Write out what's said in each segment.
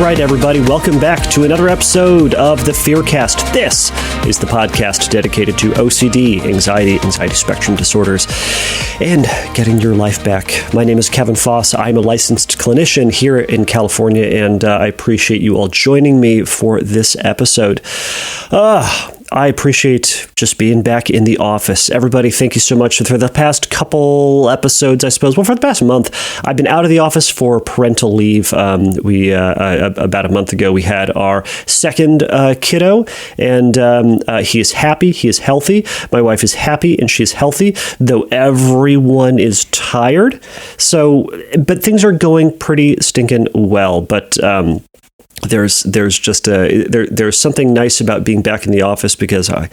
right, everybody. Welcome back to another episode of the Fearcast. This is the podcast dedicated to OCD, anxiety spectrum disorders, and getting your life back. My name is Kevin Foss. I'm a licensed clinician here in California, and I appreciate you all joining me for this episode. I appreciate just being back in the office. Everybody, thank you so much for the past couple episodes, I suppose. Well, for the past month, I've been out of the office for parental leave. About a month ago, we had our second kiddo, and he is happy. He is healthy. My wife is happy, and she's healthy, though everyone is tired. But things are going pretty stinking well. But there's something nice about being back in the office because I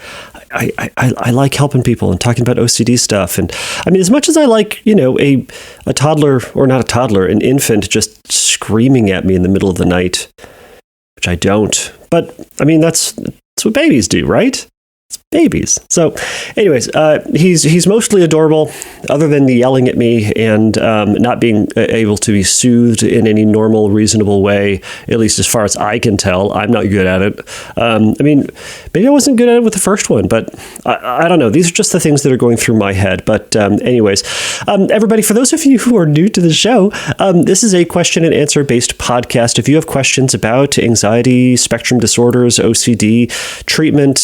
like helping people and talking about OCD stuff. And I mean, as much as I like, a toddler, or not a toddler, an infant just screaming at me in the middle of the night, which I don't. But I mean, that's what babies do, right? It's babies. So anyways, he's mostly adorable, other than the yelling at me and not being able to be soothed in any normal, reasonable way, at least as far as I can tell. I'm not good at it. I mean, maybe I wasn't good at it with the first one, but I don't know. These are just the things that are going through my head. But anyways, everybody, for those of you who are new to the show, this is a question and answer based podcast. If you have questions about anxiety, spectrum disorders, OCD, treatment,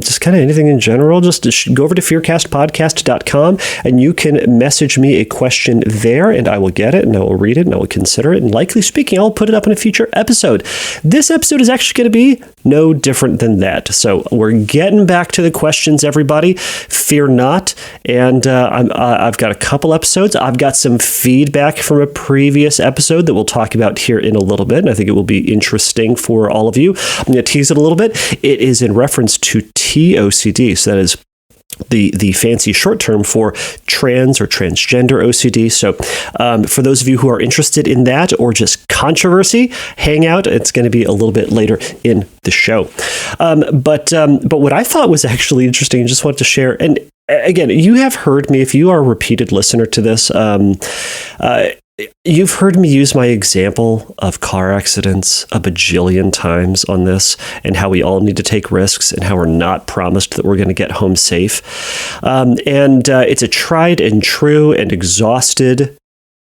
just kind of anything in general, just go over to www.fearcastpodcastcomp689 and you can message me a question there, and I will get it, and I will read it, and I will consider it, and likely speaking, I'll put it up in a future episode. This episode is actually going to be no different than that. So we're getting back to the questions, everybody. Fear not. And I've got a couple episodes. I've got some feedback from a previous episode that we'll talk about here in a little bit, and I think it will be interesting for all of you. I'm going to tease it a little bit. It is in reference to TOCD, so that is the fancy short term for trans or transgender OCD. So for those of you who are interested in that or just controversy, hang out. It's going to be a little bit later in the show. But what I thought was actually interesting and just wanted to share, and again, you have heard me, if you are a repeated listener to this, you've heard me use my example of car accidents a bajillion times on this, and how we all need to take risks, and how we're not promised that we're going to get home safe. It's a tried and true and exhausted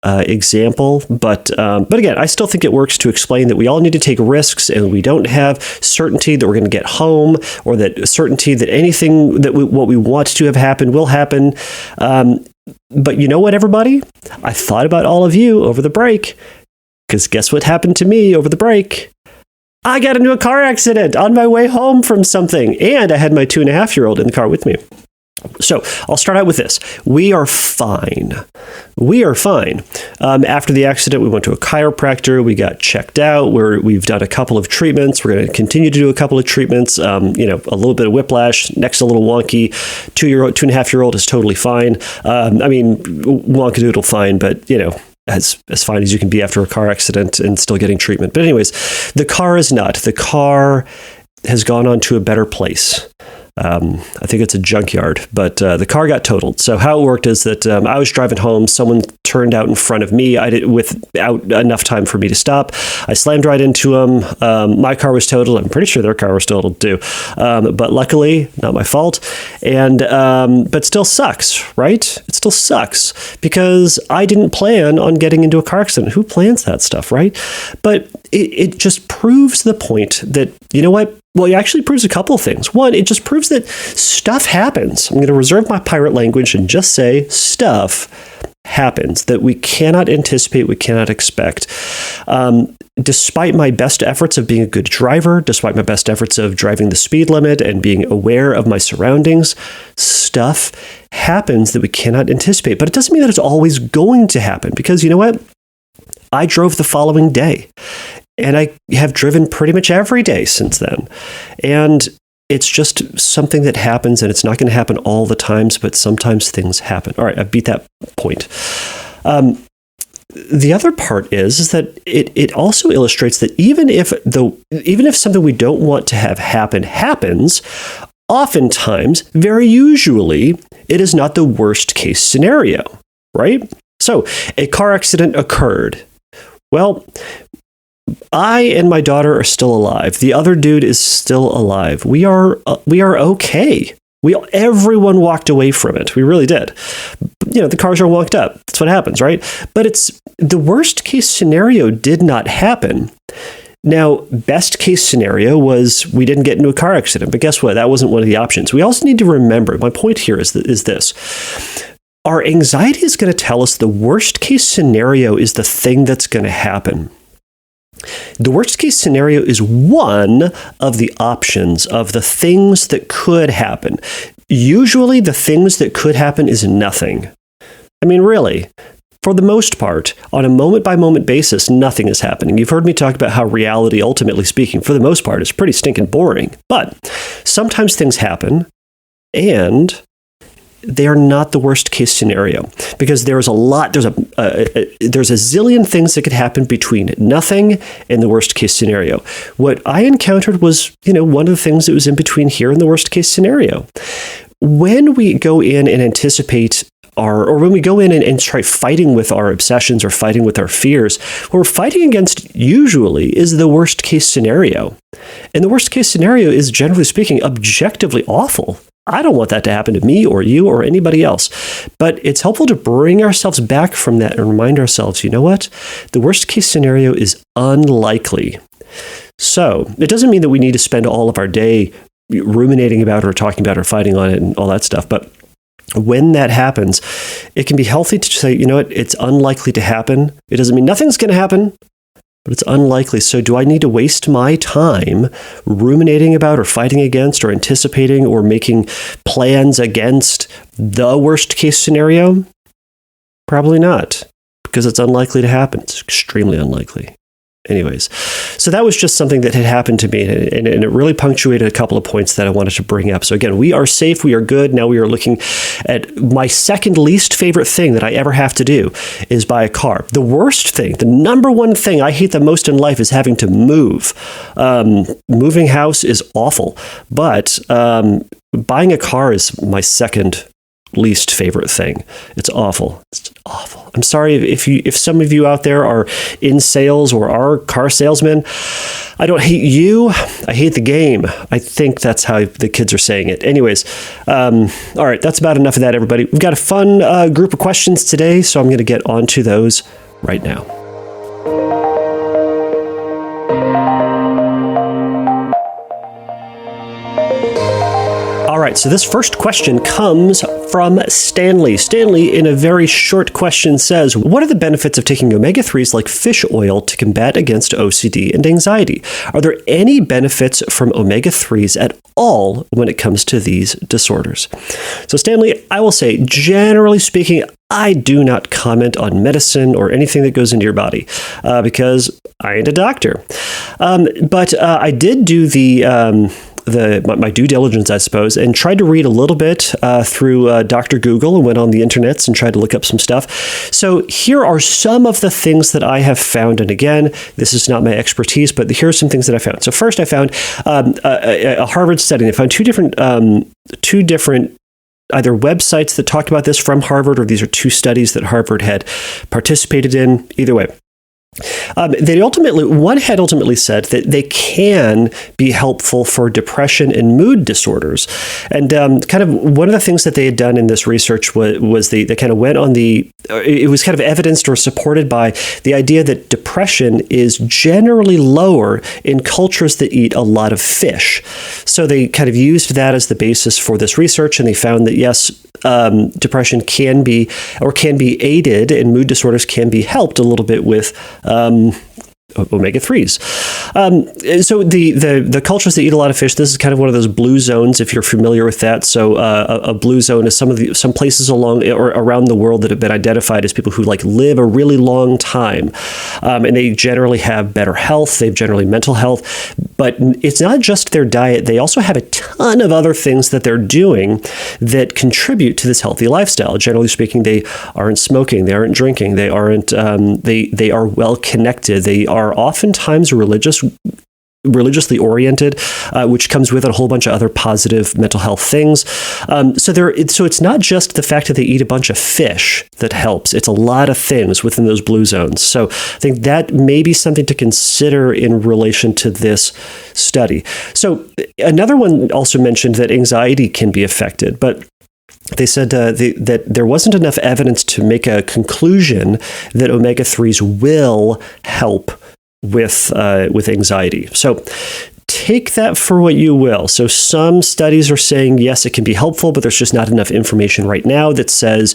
example, but again, I still think it works to explain that we all need to take risks, and we don't have certainty that we're going to get home, or that certainty that anything that what we want to have happen will happen. But you know what, everybody? I thought about all of you over the break, because guess what happened to me over the break? I got into a car accident on my way home from something, and I had my 2.5-year-old in the car with me. So I'll start out with this. We are fine. We are fine. After the accident, we went to a chiropractor. We got checked out. We've done a couple of treatments. We're going to continue to do a couple of treatments. A little bit of whiplash, neck's a little wonky. 2.5-year-old is totally fine. Wonkadoodle fine, but as fine as you can be after a car accident and still getting treatment. But anyways, the car is not. The car has gone on to a better place. I think it's a junkyard, but the car got totaled. So how it worked is that I was driving home. Someone turned out in front of me. Without enough time for me to stop. I slammed right into them. My car was totaled. I'm pretty sure their car was totaled too. But luckily, not my fault. But still sucks, right? It still sucks because I didn't plan on getting into a car accident. Who plans that stuff, right? But it just proves the point that, you know what? Well, it actually proves a couple of things. One, it just proves that stuff happens. I'm going to reserve my pirate language and just say stuff happens that we cannot anticipate, we cannot expect. Despite my best efforts of being a good driver, despite my best efforts of driving the speed limit and being aware of my surroundings, stuff happens that we cannot anticipate. But it doesn't mean that it's always going to happen, because you know what? I drove the following day. And I have driven pretty much every day since then. And it's just something that happens, and it's not going to happen all the times, but sometimes things happen. All right, I beat that point. The other part is that it also illustrates that even if something we don't want to have happen happens, oftentimes, very usually, it is not the worst case scenario, right? So a car accident occurred. Well, I and my daughter are still alive. The other dude is still alive. We are okay. Everyone walked away from it. We really did. The cars are wonked up. That's what happens, right? But it's the worst case scenario did not happen. Now, best case scenario was we didn't get into a car accident. But guess what? That wasn't one of the options. We also need to remember, my point here is this. Our anxiety is going to tell us the worst case scenario is the thing that's going to happen. The worst case scenario is one of the options of the things that could happen. Usually the things that could happen is nothing. I mean, really, for the most part, on a moment-by-moment basis, nothing is happening. You've heard me talk about how reality, ultimately speaking, for the most part, is pretty stinking boring. But sometimes things happen, and they are not the worst case scenario, because there's a zillion things that could happen between nothing and the worst case scenario. What I encountered was, one of the things that was in between here and the worst case scenario. When we go in and anticipate or when we go in and try fighting with our obsessions or fighting with our fears, what we're fighting against usually is the worst case scenario. And the worst case scenario is, generally speaking, objectively awful. I don't want that to happen to me or you or anybody else. But it's helpful to bring ourselves back from that and remind ourselves, you know what? The worst case scenario is unlikely. So it doesn't mean that we need to spend all of our day ruminating about it or talking about it or fighting on it and all that stuff. But when that happens, it can be healthy to say, you know what? It's unlikely to happen. It doesn't mean nothing's going to happen, but it's unlikely. So do I need to waste my time ruminating about or fighting against or anticipating or making plans against the worst case scenario? Probably not, because it's unlikely to happen. It's extremely unlikely. Anyways, so that was just something that had happened to me, and it really punctuated a couple of points that I wanted to bring up. So again, we are safe, we are good. Now we are looking at my second least favorite thing that I ever have to do is buy a car. The worst thing, the number one thing I hate the most in life is having to move. Moving house is awful, but buying a car is my second least favorite thing. It's awful. It's awful. I'm sorry if some of you out there are in sales or are car salesmen. I don't hate you. I hate the game. I think that's how the kids are saying it. Anyways, all right, that's about enough of that, everybody. We've got a fun group of questions today, so I'm going to get onto those right now. All right, so this first question comes from Stanley. Stanley, in a very short question, says, what are the benefits of taking omega-3s like fish oil to combat against OCD and anxiety? Are there any benefits from omega-3s at all when it comes to these disorders? So Stanley, I will say, generally speaking, I do not comment on medicine or anything that goes into your body because I ain't a doctor. But I did do my due diligence, I suppose, and tried to read a little bit through Dr. Google and went on the internets and tried to look up some stuff. So here are some of the things that I have found. And again, this is not my expertise, but here are some things that I found. So first I found a Harvard study. I found two different either websites that talked about this from Harvard, or these are two studies that Harvard had participated in. Either way. One had ultimately said that they can be helpful for depression and mood disorders. And kind of one of the things that they had done in this research was they kind of went on it was kind of evidenced or supported by the idea that depression is generally lower in cultures that eat a lot of fish. So they kind of used that as the basis for this research, and they found that yes, depression can be aided, and mood disorders can be helped a little bit with omega-3s. So the cultures that eat a lot of fish, this is kind of one of those blue zones, if you're familiar with that. So a blue zone is some places along or around the world that have been identified as people who live a really long time. And they generally have better health. They have generally mental health. But it's not just their diet. They also have a ton of other things that they're doing that contribute to this healthy lifestyle. Generally speaking, they aren't smoking. They aren't drinking. They aren't. They are well connected. They are oftentimes religious religiously oriented, which comes with a whole bunch of other positive mental health things. So it's not just the fact that they eat a bunch of fish that helps. It's a lot of things within those blue zones. So I think that may be something to consider in relation to this study. So another one also mentioned that anxiety can be affected, but they said that there wasn't enough evidence to make a conclusion that omega-3s will help with anxiety. So take that for what you will. So some studies are saying, yes, it can be helpful, but there's just not enough information right now that says,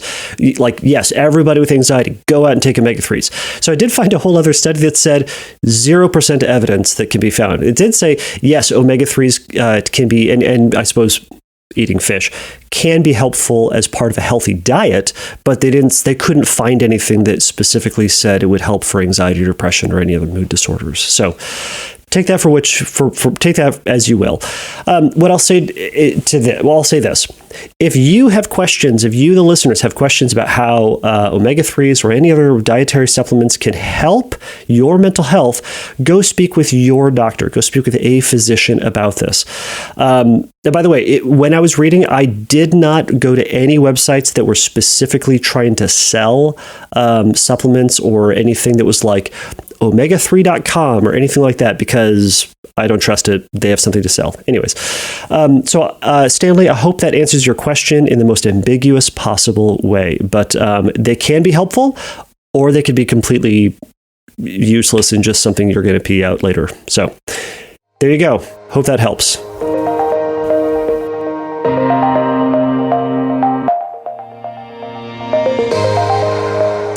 like, yes, everybody with anxiety, go out and take omega-3s. So I did find a whole other study that said 0% evidence that can be found. It did say, yes, omega-3s can be, and I suppose eating fish can be helpful as part of a healthy diet, but they couldn't find anything that specifically said it would help for anxiety, depression, or any other mood disorders. So take that take that as you will. What I'll say I'll say this: if you have questions, if you, the listeners, have questions about how omega-3s or any other dietary supplements can help your mental health, go speak with your doctor. Go speak with a physician about this. And by the way, when I was reading, I did not go to any websites that were specifically trying to sell supplements or anything that was like omega3.com or anything like that, because I don't trust it. They have something to sell. Anyways, so Stanley, I hope that answers your question in the most ambiguous possible way. But they can be helpful, or they could be completely useless and just something you're going to pee out later. So there you go. Hope that helps.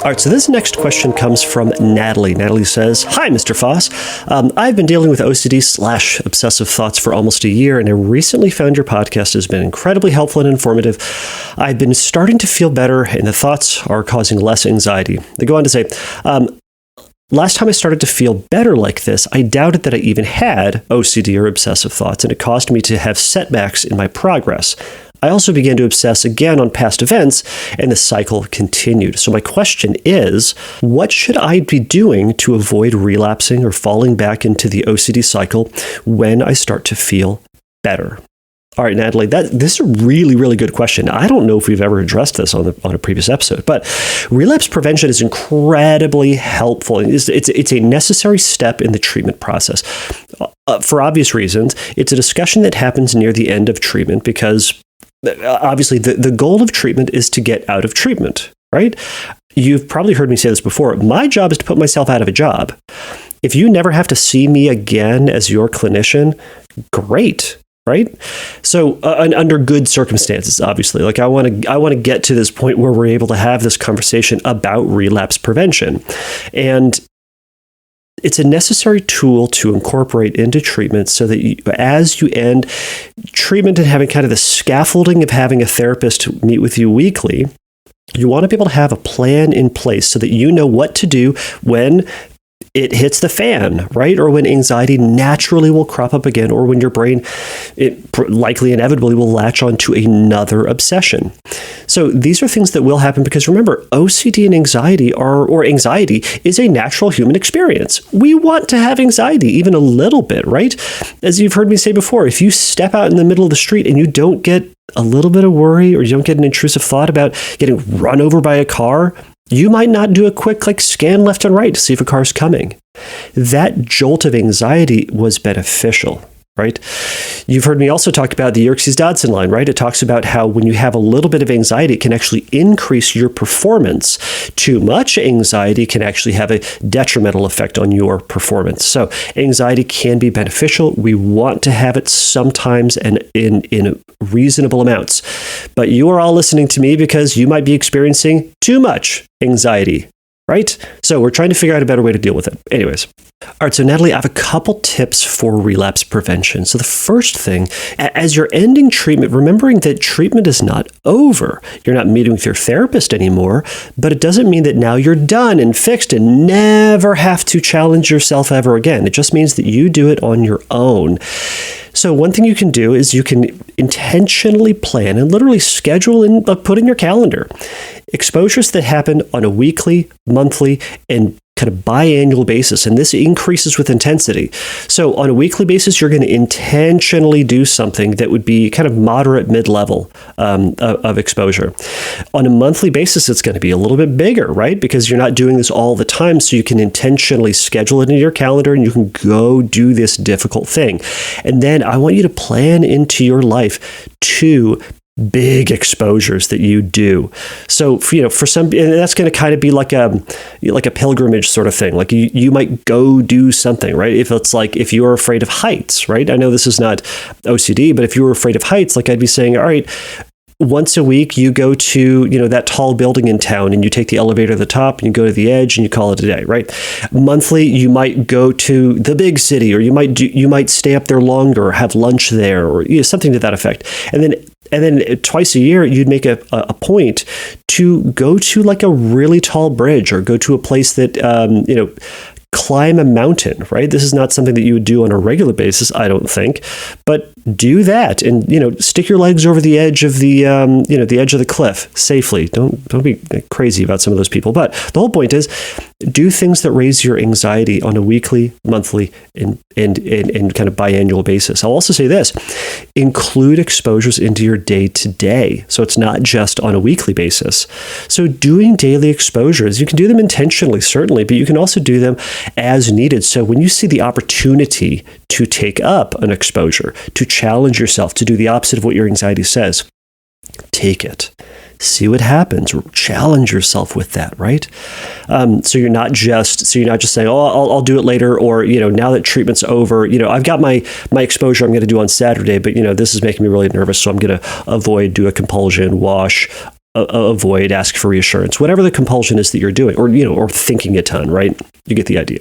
All right, so this next question comes from Natalie. Natalie says, "Hi, Mr. Foss. I've been dealing with OCD/obsessive thoughts for almost a year, and I recently found your podcast has been incredibly helpful and informative. I've been starting to feel better, and the thoughts are causing less anxiety." They go on to say, "Last time I started to feel better like this, I doubted that I even had OCD or obsessive thoughts, and it caused me to have setbacks in my progress. I also began to obsess again on past events, and the cycle continued. So my question is, what should I be doing to avoid relapsing or falling back into the OCD cycle when I start to feel better?" All right, Natalie, this is a really, really good question. I don't know if we've ever addressed this on a previous episode, but relapse prevention is incredibly helpful. It's a necessary step in the treatment process. For obvious reasons, it's a discussion that happens near the end of treatment because obviously the goal of treatment is to get out of treatment, right? You've probably heard me say this before. My job is to put myself out of a job. If you never have to see me again as your clinician, great. Right? So under good circumstances, obviously, like I want to get to this point where we're able to have this conversation about relapse prevention. And it's a necessary tool to incorporate into treatment so that as you end treatment and having kind of the scaffolding of having a therapist meet with you weekly, you want to be able to have a plan in place so that you know what to do when it hits the fan, right? Or when anxiety naturally will crop up again, or when your brain, likely inevitably will latch onto another obsession. So these are things that will happen because remember, OCD and anxiety or anxiety is a natural human experience. We want to have anxiety even a little bit, right? As you've heard me say before, if you step out in the middle of the street and you don't get a little bit of worry or you don't get an intrusive thought about getting run over by a car, you might not do a quick scan left and right to see if a car's coming. That jolt of anxiety was beneficial, right? You've heard me also talk about the Yerkes-Dodson line, right? It talks about how when you have a little bit of anxiety, it can actually increase your performance. Too much anxiety can actually have a detrimental effect on your performance. So anxiety can be beneficial. We want to have it sometimes and in reasonable amounts. But you are all listening to me because you might be experiencing too much anxiety, right? So we're trying to figure out a better way to deal with it. Anyways. All right, so Natalie, I have a couple tips for relapse prevention. So the first thing, as you're ending treatment, remembering that treatment is not over. You're not meeting with your therapist anymore, but it doesn't mean that now you're done and fixed and never have to challenge yourself ever again. It just means that you do it on your own. So one thing you can do is you can intentionally plan and literally schedule and put in your calendar exposures that happen on a weekly, monthly, and kind of biannual basis, and this increases with intensity. So on a weekly basis, you're going to intentionally do something that would be kind of moderate mid-level of exposure. On a monthly basis, it's going to be a little bit bigger, right? Because you're not doing this all the time, so you can intentionally schedule it into your calendar and you can go do this difficult thing. And then I want you to plan into your life 2 big exposures that you do. So, for some, and that's going to kind of be like a pilgrimage sort of thing. Like you might go do something, right? If you're afraid of heights, right? I know this is not OCD, but if you were afraid of heights, like I'd be saying, all right, once a week, you go to, that tall building in town and you take the elevator to the top and you go to the edge and you call it a day, right? Monthly, you might go to the big city, or you might stay up there longer, or have lunch there, or something to that effect. And then twice a year, you'd make a point to go to like a really tall bridge, or go to a place that, climb a mountain, right? This is not something that you would do on a regular basis, I don't think, but do that and, stick your legs over the edge of the edge of the cliff safely. Don't be crazy about some of those people. But the whole point is, do things that raise your anxiety on a weekly, monthly, and kind of biannual basis. I'll also say this: include exposures into your day-to-day. So it's not just on a weekly basis. So doing daily exposures, you can do them intentionally, certainly, but you can also do them as needed. So when you see the opportunity to take up an exposure, to challenge yourself, to do the opposite of what your anxiety says, take it. See what happens. Challenge yourself with that, right? So you're not just saying, "Oh, I'll do it later," or now that treatment's over, I've got my exposure I'm going to do on Saturday, but this is making me really nervous, so I'm going to avoid, do a compulsion, wash, avoid, ask for reassurance, whatever the compulsion is that you're doing, or thinking a ton, right? You get the idea.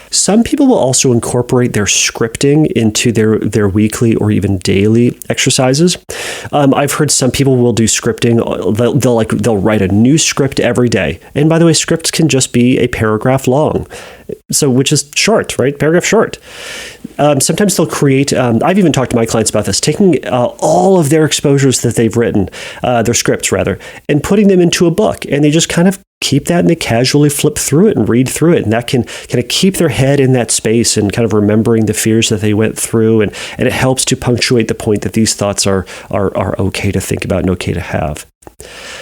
Some people will also incorporate their scripting into their weekly or even daily exercises. I've heard some people will do scripting. They'll write a new script every day. And by the way, scripts can just be a paragraph long, so which is short, right? Paragraph short. Sometimes they'll create. I've even talked to my clients about this, taking all of their exposures that they've written, their scripts rather, and putting them into a book, and they just kind of keep that and they casually flip through it and read through it. And that can kind of keep their head in that space and kind of remembering the fears that they went through. And it helps to punctuate the point that these thoughts are okay to think about and okay to have.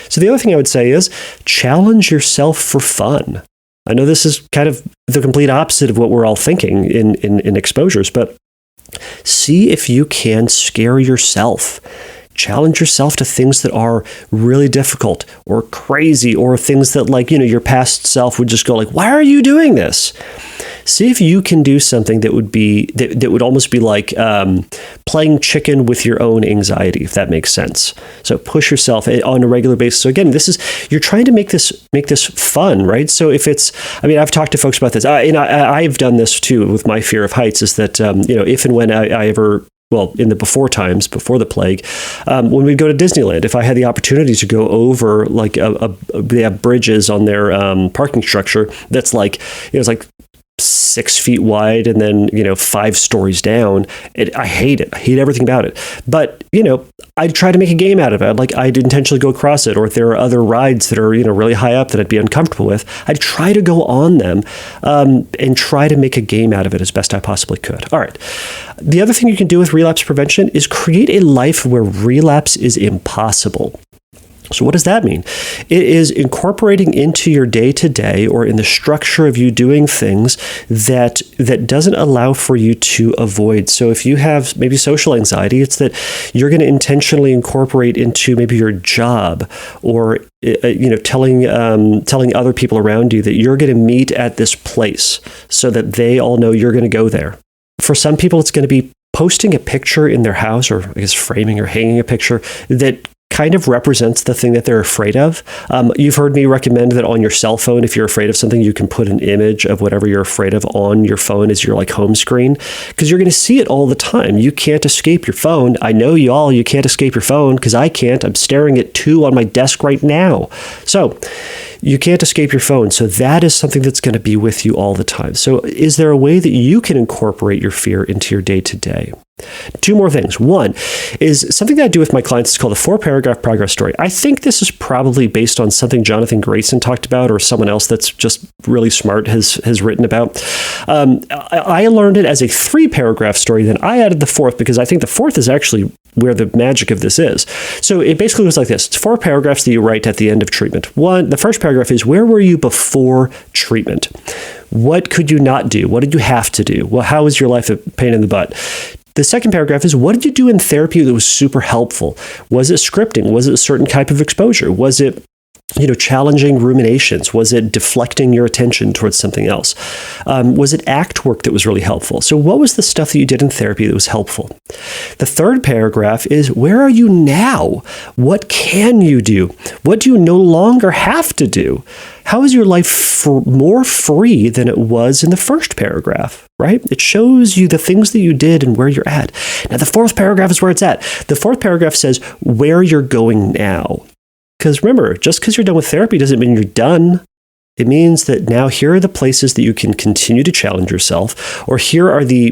So the other thing I would say is challenge yourself for fun. I know this is kind of the complete opposite of what we're all thinking in exposures, but see if you can scare yourself. Challenge yourself to things that are really difficult or crazy, or things that your past self would just go like, why are you doing this? See if you can do something that would almost be like playing chicken with your own anxiety, if that makes sense. So push yourself on a regular basis. So again, you're trying to make this fun, right? So if I've talked to folks about this. I've done this too with my fear of heights. Is that if and when I ever, well, in the before the plague, when we'd go to Disneyland, if I had the opportunity to go over they have bridges on their parking structure that's it's like 6 feet wide and then 5 stories down. I hate it. I hate everything about it. But I'd try to make a game out of it. I'd intentionally go across it, or if there are other rides that are really high up that I'd be uncomfortable with, I'd try to go on them and try to make a game out of it as best I possibly could. All right. The other thing you can do with relapse prevention is create a life where relapse is impossible. So what does that mean? It is incorporating into your day-to-day, or in the structure of you doing things that doesn't allow for you to avoid. So if you have maybe social anxiety, it's that you're going to intentionally incorporate into maybe your job, or telling other people around you that you're going to meet at this place so that they all know you're going to go there. For some people, it's going to be posting a picture in their house, or I guess framing or hanging a picture that kind of represents the thing that they're afraid of. You've heard me recommend that on your cell phone, if you're afraid of something, you can put an image of whatever you're afraid of on your phone as your home screen, because you're going to see it all the time. You can't escape your phone. I know you can't escape your phone, because I can't. I'm staring at 2 on my desk right now. So you can't escape your phone. So that is something that's going to be with you all the time. So is there a way that you can incorporate your fear into your day-to-day? Two more things. One is something that I do with my clients. It's called a 4-paragraph progress story. I think this is probably based on something Jonathan Grayson talked about, or someone else that's just really smart has written about. I learned it as a 3-paragraph story. Then I added the 4th because I think the 4th is actually where the magic of this is. So it basically was like this. It's 4 paragraphs that you write at the end of treatment. The first paragraph is, where were you before treatment? What could you not do? What did you have to do? Well, how was your life a pain in the butt? The second paragraph is, what did you do in therapy that was super helpful? Was it scripting? Was it a certain type of exposure? Was it challenging ruminations? Was it deflecting your attention towards something else? Was it ACT work that was really helpful? So what was the stuff that you did in therapy that was helpful? The third paragraph is, where are you now? What can you do? What do you no longer have to do? How is your life more free than it was in the first paragraph, right? It shows you the things that you did and where you're at. Now, the 4th paragraph is where it's at. The 4th paragraph says where you're going now. Because remember, just because you're done with therapy doesn't mean you're done. It means that now here are the places that you can continue to challenge yourself, or here are the,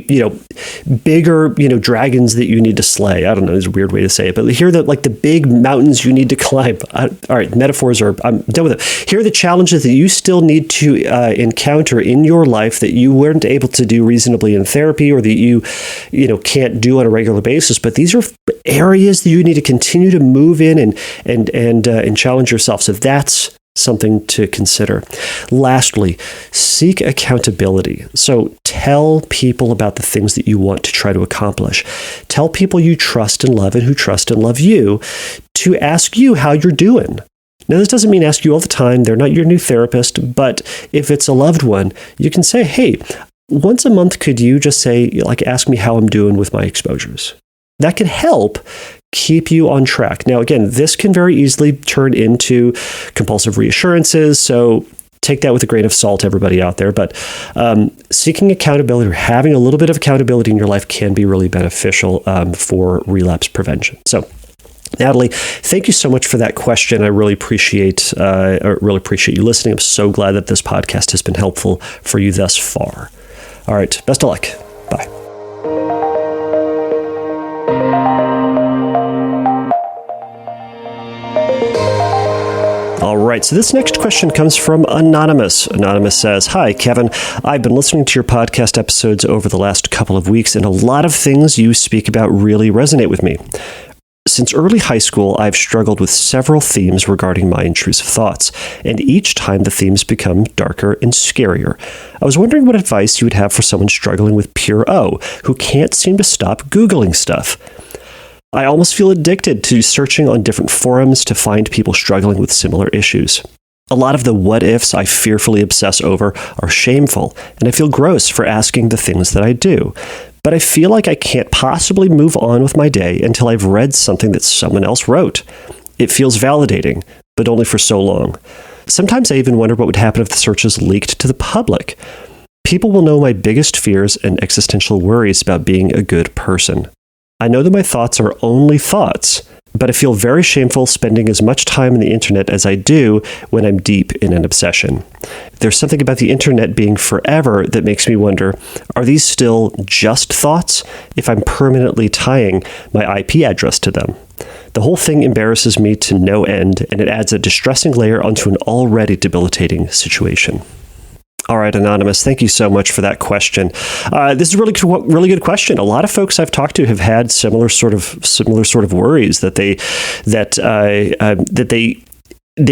bigger, dragons that you need to slay. I don't know, there's a weird way to say it, but here are the big mountains you need to climb. All right, metaphors I'm done with it. Here are the challenges that you still need to encounter in your life that you weren't able to do reasonably in therapy, or that you can't do on a regular basis. But these are areas that you need to continue to move in and challenge yourself. So that's something to consider. Lastly, seek accountability. So tell people about the things that you want to try to accomplish. Tell people you trust and love and who trust and love you to ask you how you're doing. Now, this doesn't mean ask you all the time. They're not your new therapist, but if it's a loved one, you can say, hey, once a month, could you just say, ask me how I'm doing with my exposures? That can help keep you on track. Now, again, this can very easily turn into compulsive reassurances, so take that with a grain of salt, everybody out there. But seeking accountability or having a little bit of accountability in your life can be really beneficial for relapse prevention. So, Natalie, thank you so much for that question. I really appreciate you listening. I'm so glad that this podcast has been helpful for you thus far. All right, best of luck. Bye. All right, so this next question comes from Anonymous. Anonymous says, hi, Kevin. I've been listening to your podcast episodes over the last couple of weeks, and a lot of things you speak about really resonate with me. Since early high school, I've struggled with several themes regarding my intrusive thoughts, and each time the themes become darker and scarier. I was wondering what advice you would have for someone struggling with pure O, who can't seem to stop Googling stuff. I almost feel addicted to searching on different forums to find people struggling with similar issues. A lot of the what-ifs I fearfully obsess over are shameful, and I feel gross for asking the things that I do. But I feel like I can't possibly move on with my day until I've read something that someone else wrote. It feels validating, but only for so long. Sometimes I even wonder what would happen if the searches leaked to the public. People will know my biggest fears and existential worries about being a good person. I know that my thoughts are only thoughts, but I feel very shameful spending as much time on the internet as I do when I'm deep in an obsession. There's something about the internet being forever that makes me wonder, are these still just thoughts if I'm permanently tying my IP address to them? The whole thing embarrasses me to no end, and it adds a distressing layer onto an already debilitating situation. All right, Anonymous, thank you so much for that question. This is a really good question. A lot of folks I've talked to have had similar sort of worries that they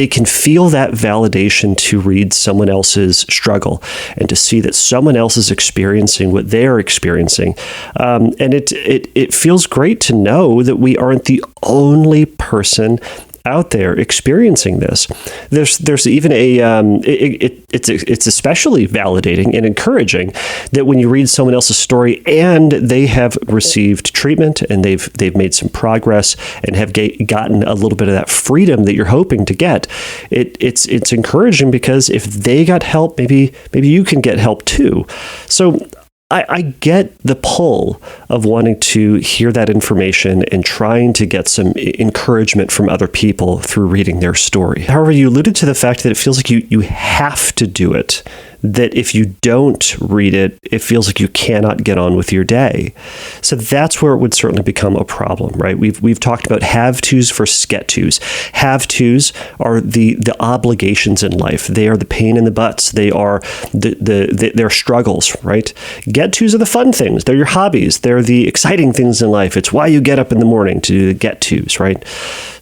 can feel that validation to read someone else's struggle and to see that someone else is experiencing what they're experiencing. And it feels great to know that we aren't the only person out there experiencing this. There's even it's especially validating and encouraging that when you read someone else's story and they have received treatment and they've made some progress and have gotten a little bit of that freedom that you're hoping to get, it's encouraging, because if they got help, maybe you can get help too. So I get the pull of wanting to hear that information and trying to get some encouragement from other people through reading their story. However, you alluded to the fact that it feels like you have to do it. that if you don't read it, it feels like you cannot get on with your day. So that's where it would certainly become a problem, right? We've talked about have-tos versus get-tos. Have-tos are the obligations in life. They are the pain in the butts. They are their struggles, right? Get-tos are the fun things. They're your hobbies. They're the exciting things in life. It's why you get up in the morning to do the get-tos, right?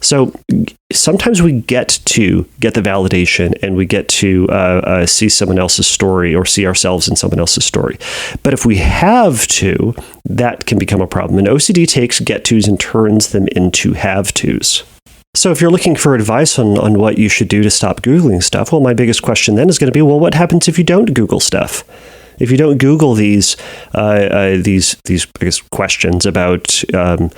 So sometimes we get to get the validation and we get to see someone else's story or see ourselves in someone else's story. But if we have to, that can become a problem. And OCD takes get-tos and turns them into have-tos. So if you're looking for advice on what you should do to stop Googling stuff, well, my biggest question then is going to be, well, what happens if you don't Google stuff? If you don't Google these I guess, questions about, I'm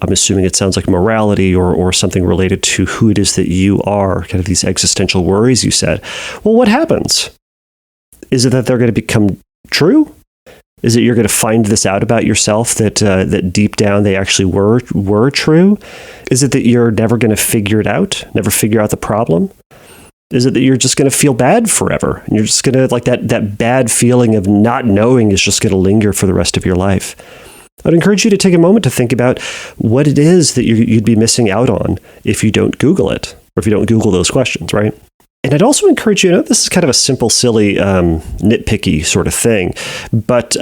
assuming it sounds like morality or something related to who it is that you are, kind of these existential worries you said, well, what happens? Is it that they're going to become true? Is it you're going to find this out about yourself that deep down they actually were true? Is it that you're never going to figure it out, never figure out the problem? Is it that you're just going to feel bad forever? And you're just going to, like, that bad feeling of not knowing is just going to linger for the rest of your life? I'd encourage you to take a moment to think about what it is that you'd be missing out on if you don't Google it, or if you don't Google those questions, right? And I'd also encourage you, this is kind of a simple, silly, nitpicky sort of thing, but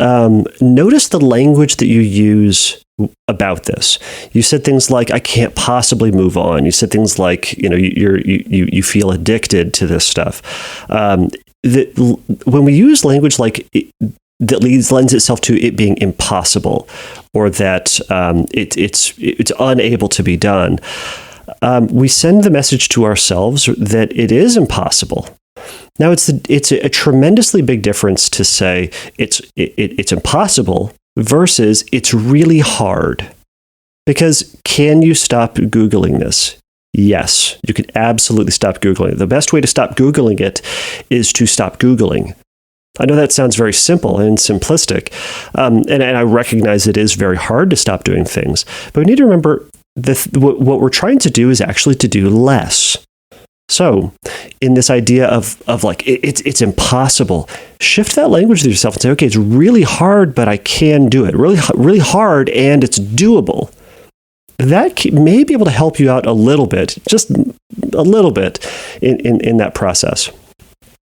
notice the language that you use about this. You said things like, I can't possibly move on. You said things like, you feel addicted to this stuff. When we use language like that lends itself to it being impossible, or that it's unable to be done, we send the message to ourselves that it is impossible. Now, it's a tremendously big difference to say it's impossible versus it's really hard. Because can you stop Googling this? Yes, you can absolutely stop Googling it. The best way to stop Googling it is to stop Googling. I know that sounds very simple and simplistic, and I recognize it is very hard to stop doing things. But we need to remember what we're trying to do is actually to do less. So, in this idea of like, it's impossible, shift that language to yourself and say, okay, it's really hard, but I can do it. Really, really hard, and it's doable. That may be able to help you out a little bit, just a little bit in that process.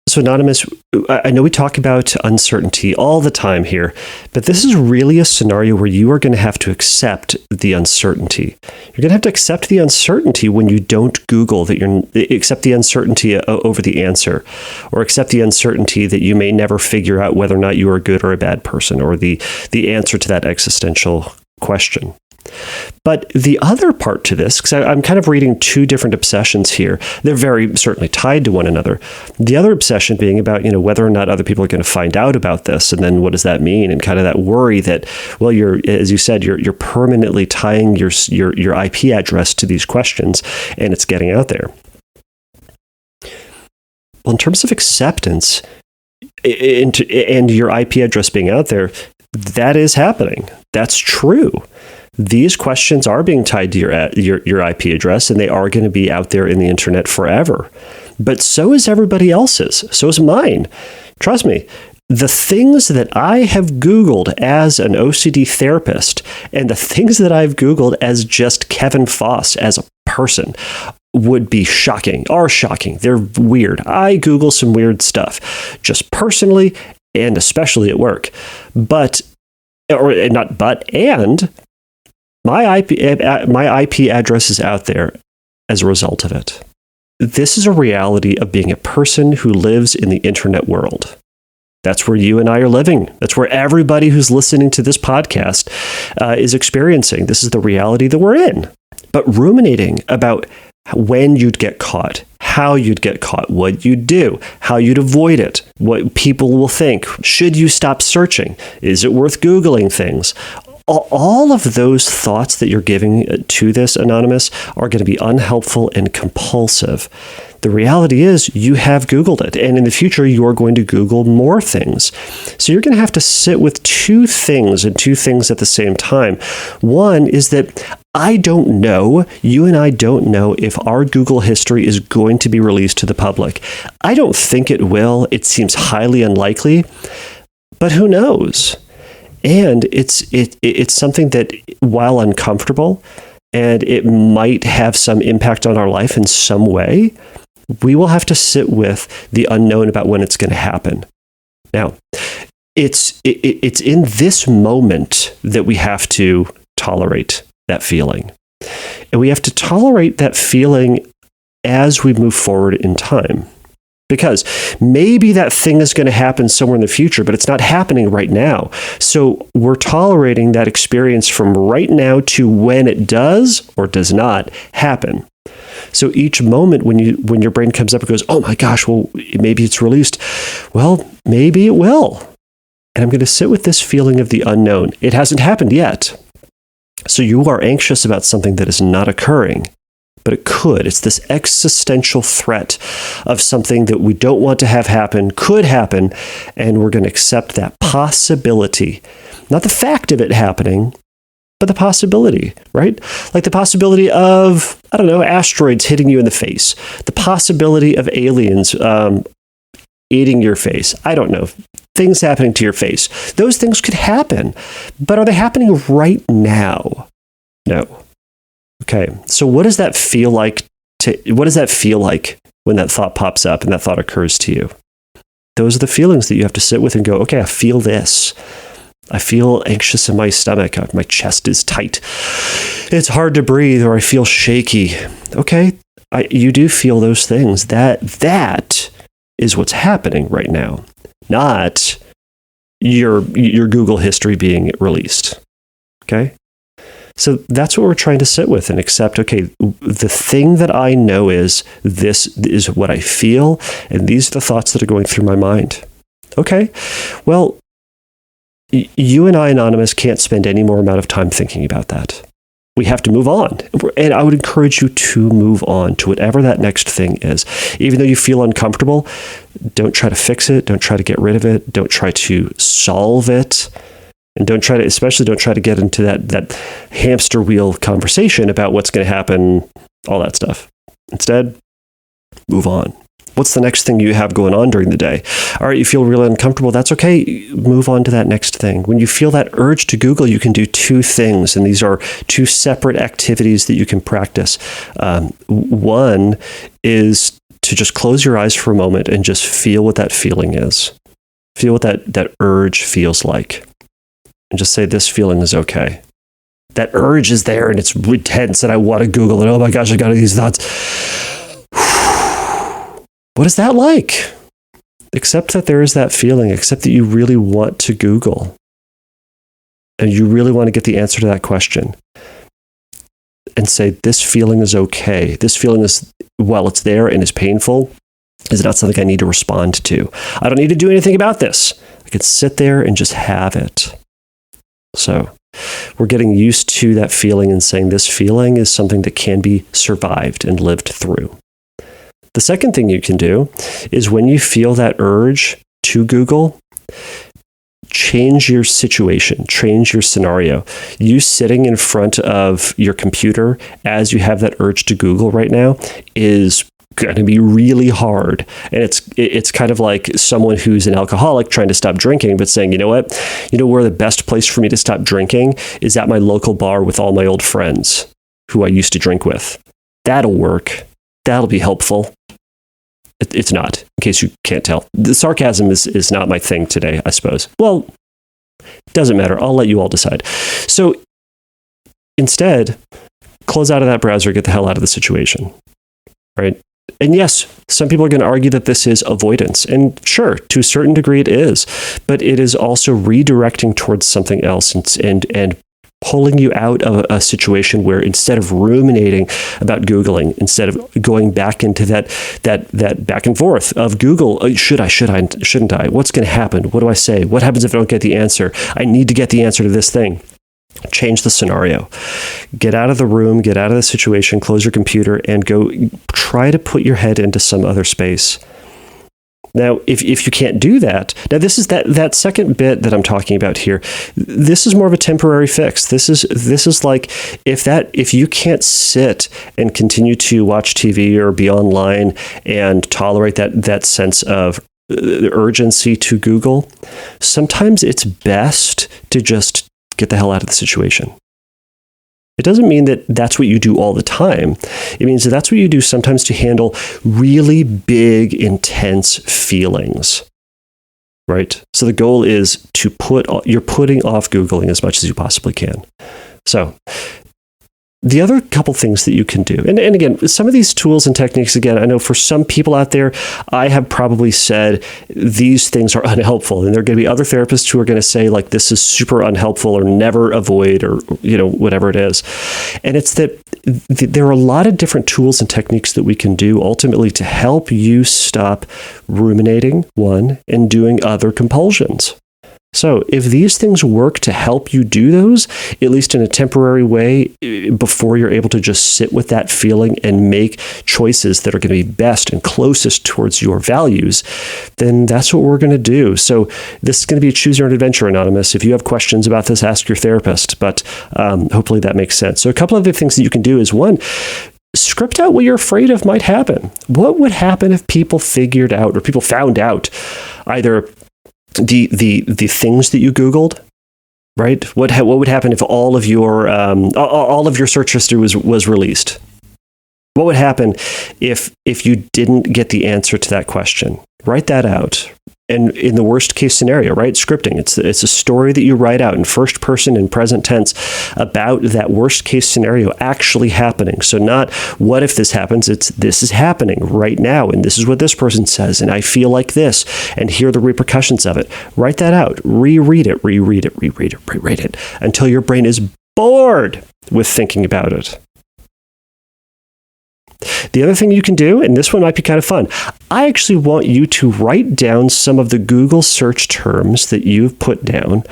So, Anonymous, I know we talk about uncertainty all the time here, but this is really a scenario where you are going to have to accept the uncertainty. You're going to have to accept the uncertainty when you don't Google accept the uncertainty over the answer, or accept the uncertainty that you may never figure out whether or not you are a good or a bad person, or the answer to that existential question. But the other part to this, because I'm kind of reading two different obsessions here, they're very certainly tied to one another. The other obsession being about, whether or not other people are going to find out about this, and then what does that mean? And kind of that worry that, well, as you said, you're permanently tying your IP address to these questions, and it's getting out there. Well, in terms of acceptance and your IP address being out there, that is happening. That's true. These questions are being tied to your IP address, and they are going to be out there in the internet forever. But so is everybody else's. So is mine. Trust me, the things that I have Googled as an OCD therapist, and the things that I've Googled as just Kevin Foss as a person, would be are shocking. They're weird. I Google some weird stuff, just personally and especially at work. My IP address is out there as a result of it. This is a reality of being a person who lives in the internet world. That's where you and I are living. That's where everybody who's listening to this podcast is experiencing. This is the reality that we're in. But ruminating about when you'd get caught, how you'd get caught, what you'd do, how you'd avoid it, what people will think, should you stop searching, is it worth Googling things? All of those thoughts that you're giving to this, Anonymous, are going to be unhelpful and compulsive. The reality is you have Googled it, and in the future, you're going to Google more things. So you're going to have to sit with two things at the same time. One is that I don't know, you and I don't know if our Google history is going to be released to the public. I don't think it will. It seems highly unlikely, but who knows? And it's something that, while uncomfortable, and it might have some impact on our life in some way, we will have to sit with the unknown about when it's going to happen. Now, it's in this moment that we have to tolerate that feeling. And we have to tolerate that feeling as we move forward in time. Because maybe that thing is going to happen somewhere in the future, but it's not happening right now. So we're tolerating that experience from right now to when it does or does not happen. So each moment when your brain comes up and goes, oh my gosh, well, maybe it's released. Well, maybe it will. And I'm going to sit with this feeling of the unknown. It hasn't happened yet. So you are anxious about something that is not occurring, but it could. It's this existential threat of something that we don't want to have happen, could happen, and we're going to accept that possibility. Not the fact of it happening, but the possibility, right? Like the possibility of, I don't know, asteroids hitting you in the face, the possibility of aliens eating your face. I don't know. Things happening to your face. Those things could happen, but are they happening right now? No. Okay. So what does that feel like when that thought pops up and that thought occurs to you? Those are the feelings that you have to sit with and go, okay, I feel this. I feel anxious in my stomach. My chest is tight. It's hard to breathe, or I feel shaky. Okay. You do feel those things. That is what's happening right now. Not your Google history being released. Okay? So that's what we're trying to sit with and accept, okay, the thing that I know is this is what I feel, and these are the thoughts that are going through my mind. Okay? Well, you and I, Anonymous, can't spend any more amount of time thinking about that. We have to move on. And I would encourage you to move on to whatever that next thing is. Even though you feel uncomfortable, don't try to fix it. Don't try to get rid of it. Don't try to solve it. And especially don't try to get into that hamster wheel conversation about what's going to happen, all that stuff. Instead, move on. What's the next thing you have going on during the day? All right, you feel really uncomfortable. That's okay. Move on to that next thing. When you feel that urge to Google, you can do two things, and these are two separate activities that you can practice. One is to just close your eyes for a moment and just feel what that feeling is. Feel what that urge feels like. And just say, this feeling is okay. That urge is there, and it's intense, and I want to Google it. Oh my gosh, I got these thoughts. What is that like? Accept that there is that feeling. Accept that you really want to Google. And you really want to get the answer to that question. And say, this feeling is okay. This feeling is, while it's there and is painful, is not something I need to respond to. I don't need to do anything about this. I could sit there and just have it. So we're getting used to that feeling and saying this feeling is something that can be survived and lived through. The second thing you can do is when you feel that urge to Google, change your situation, change your scenario. You sitting in front of your computer as you have that urge to Google right now is going to be really hard. And it's kind of like someone who's an alcoholic trying to stop drinking, but saying, you know what? You know where the best place for me to stop drinking is at my local bar with all my old friends who I used to drink with. That'll work. That'll be helpful. It's not, in case you can't tell. The sarcasm is not my thing today, I suppose. Well, doesn't matter. I'll let you all decide. So instead, close out of that browser, get the hell out of the situation, right? And yes, some people are going to argue that this is avoidance. And sure, to a certain degree it is. But it is also redirecting towards something else and pulling you out of a situation where instead of ruminating about Googling, instead of going back into that back and forth of Google, should I, shouldn't I? What's going to happen? What do I say? What happens if I don't get the answer? I need to get the answer to this thing. Change the scenario. Get out of the room, get out of the situation, close your computer, and go try to put your head into some other space. Now, if you can't do that, now this is that second bit that I'm talking about here. This is more of a temporary fix. This is like if you can't sit and continue to watch TV or be online and tolerate that sense of urgency to Google, sometimes it's best to just get the hell out of the situation. It doesn't mean that that's what you do all the time. It means that that's what you do sometimes to handle really big, intense feelings, right? So the goal is you're putting off Googling as much as you possibly can. So the other couple things that you can do, and again, some of these tools and techniques, again, I know for some people out there, I have probably said these things are unhelpful. And there are going to be other therapists who are going to say, like, this is super unhelpful or never avoid or, whatever it is. And it's that there are a lot of different tools and techniques that we can do ultimately to help you stop ruminating, one, and doing other compulsions. So if these things work to help you do those, at least in a temporary way, before you're able to just sit with that feeling and make choices that are going to be best and closest towards your values, then that's what we're going to do. So this is going to be a Choose Your Own Adventure, Anonymous. If you have questions about this, ask your therapist. But hopefully that makes sense. So a couple of the things that you can do is, one, script out what you're afraid of might happen. What would happen if people figured out or people found out either the things that you Googled, right? What would happen if all of your search history was released? What would happen if you didn't get the answer to that question? Write that out. And in the worst case scenario, right? Scripting. It's a story that you write out in first person and present tense about that worst case scenario actually happening. So not what if this happens, it's this is happening right now. And this is what this person says. And I feel like this. And here are the repercussions of it. Write that out. Reread it until your brain is bored with thinking about it. The other thing you can do, and this one might be kind of fun, I actually want you to write down some of the Google search terms that you've put down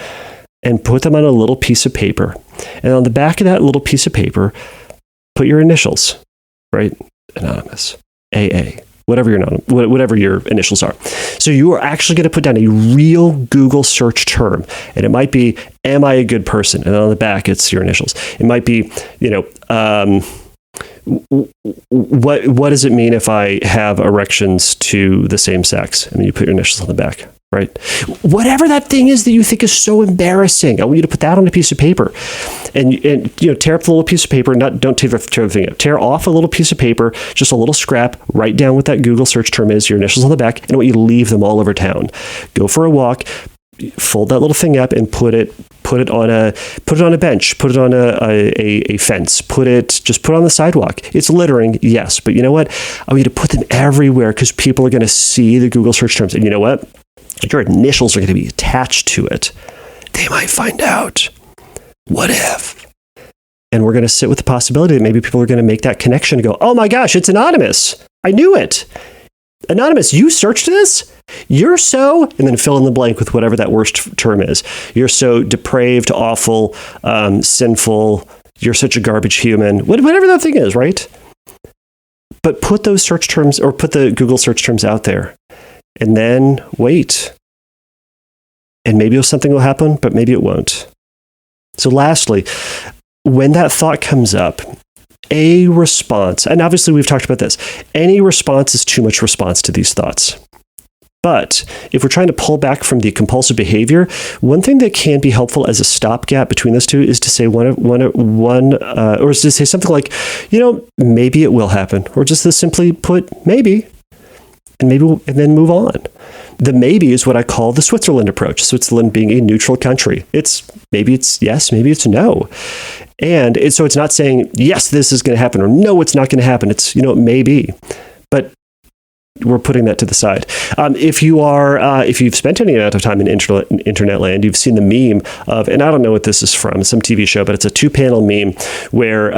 and put them on a little piece of paper. And on the back of that little piece of paper, put your initials, right? Anonymous, AA, whatever your initials are. So you are actually going to put down a real Google search term. And it might be, am I a good person? And on the back, it's your initials. It might be, what does it mean if I have erections to the same sex? I mean, you put your initials on the back, right? Whatever that thing is that you think is so embarrassing, I want you to put that on a piece of paper, and tear up the little piece of paper. Don't tear the thing up. Tear off a little piece of paper, just a little scrap. Write down what that Google search term is, your initials on the back, and I want you to leave them all over town. Go for a walk. Fold that little thing up and put it on a bench, put it on a fence, put it on the sidewalk. It's littering, yes, but you know what? I want you to put them everywhere because people are going to see the Google search terms, and you know what? Your initials are going to be attached to it. They might find out. What if? And we're going to sit with the possibility that maybe people are going to make that connection and go, "Oh my gosh, it's Anonymous! I knew it." Anonymous, you searched this? You're so, and then fill in the blank with whatever that worst term is. You're so depraved, awful, sinful. You're such a garbage human. Whatever that thing is, right? But put those search terms, or put the Google search terms out there, and then wait. And maybe something will happen, but maybe it won't. So lastly, when that thought comes up, a response, and obviously we've talked about this, any response is too much response to these thoughts. But if we're trying to pull back from the compulsive behavior, one thing that can be helpful as a stopgap between those two is to say or is to say something like, maybe it will happen, or just to simply put maybe, and then move on. The maybe is what I call the Switzerland approach. Switzerland being a neutral country. Maybe it's yes, maybe it's no. And so it's not saying, yes, this is going to happen, or no, it's not going to happen. It's, maybe. But we're putting that to the side. If you've spent any amount of time in internet land, you've seen the meme of, and I don't know what this is from, some TV show, but it's a 2-panel meme where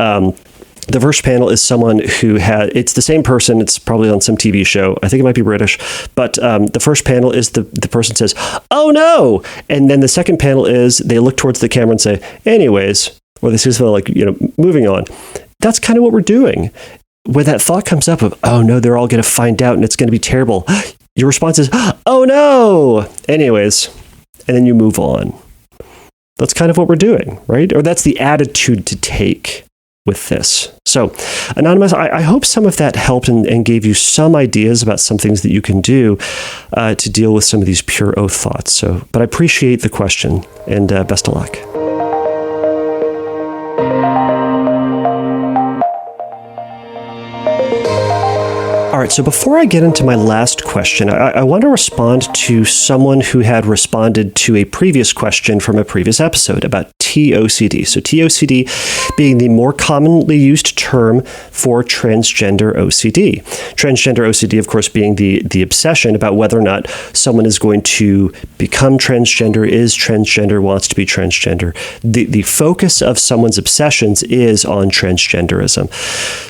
the first panel is someone who it's the same person. It's probably on some TV show. I think it might be British. But the first panel is the person says, "Oh no." And then the second panel is they look towards the camera and say, "Anyways," or they say something like, moving on. That's kind of what we're doing. When that thought comes up of, "Oh no, they're all going to find out and it's going to be terrible." your response is, oh no! Anyways, and then you move on. That's kind of what we're doing, right? Or that's the attitude to take with this. So, Anonymous, I hope some of that helped and gave you some ideas about some things that you can do to deal with some of these pure oath thoughts. So, but I appreciate the question, and best of luck. All right, so before I get into my last question, I want to respond to someone who had responded to a previous question from a previous episode about TOCD. So TOCD being the more commonly used term for transgender OCD. Transgender OCD, of course, being the obsession about whether or not someone is going to become transgender, is transgender, wants to be transgender. The focus of someone's obsessions is on transgenderism.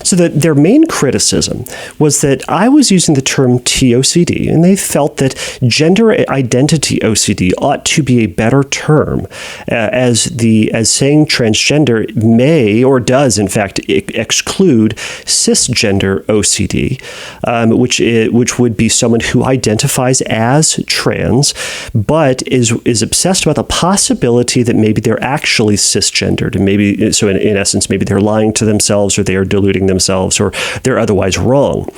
So their main criticism was that I was using the term TOCD, and they felt that gender identity OCD ought to be a better term, as saying transgender may or does in fact exclude cisgender OCD, which would be someone who identifies as trans, but is obsessed about the possibility that maybe they're actually cisgendered, and maybe so in essence maybe they're lying to themselves, or they are deluding themselves, or they're otherwise wrong.